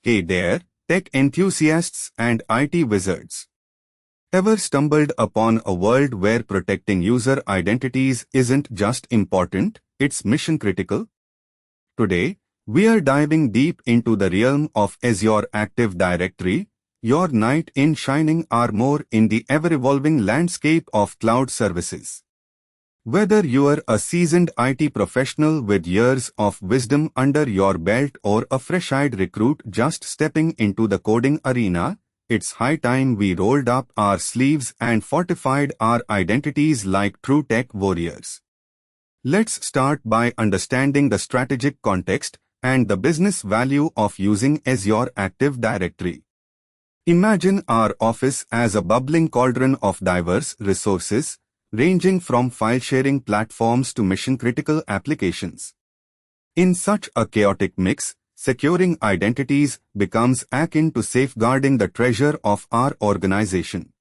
Hey there, tech enthusiasts and IT wizards. Ever stumbled upon a world where protecting user identities isn't just important, it's mission critical? Today, we are diving deep into the realm of Azure Active Directory, your knight in shining armor in the ever-evolving landscape of cloud services. Whether you're a seasoned IT professional with years of wisdom under your belt or a fresh-eyed recruit just stepping into the coding arena, it's high time we rolled up our sleeves and fortified our identities like true tech warriors. Let's start by understanding the strategic context and the business value of using Azure Active Directory. Imagine our office as a bubbling cauldron of diverse resources, ranging from file-sharing platforms to mission-critical applications. In such a chaotic mix, securing identities becomes akin to safeguarding the treasure of our organization.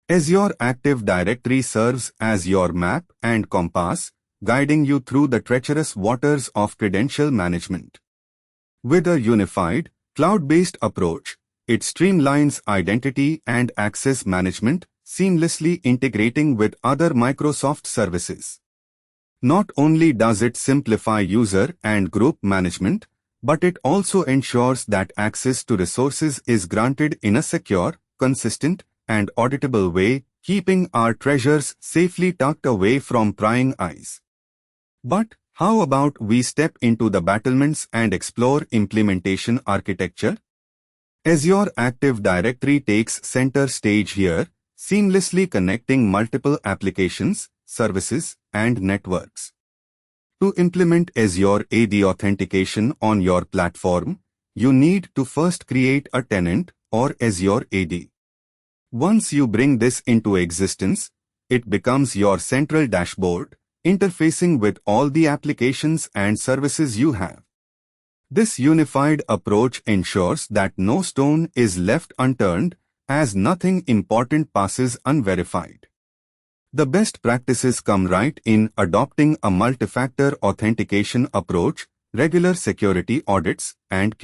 Azure Active Directory serves as your map and compass, guiding you through the treacherous waters of credential management. With a unified, cloud-based approach, it streamlines identity and access management, seamlessly integrating with other Microsoft services. Not only does it simplify user and group management, but it also ensures that access to resources is granted in a secure, consistent, and auditable way, keeping our treasures safely tucked away from prying eyes. But how about we step into the battlements and explore implementation architecture? Azure Active Directory takes center stage here, seamlessly connecting multiple applications, services, and networks. To implement Azure AD authentication on your platform, you need to first create a tenant or Azure AD. Once you bring this into existence, it becomes your central dashboard, interfacing with all the applications and services you have. This unified approach ensures that no stone is left unturned, as nothing important passes unverified. The best practices come right in adopting a multi-factor authentication approach, regular security audits, and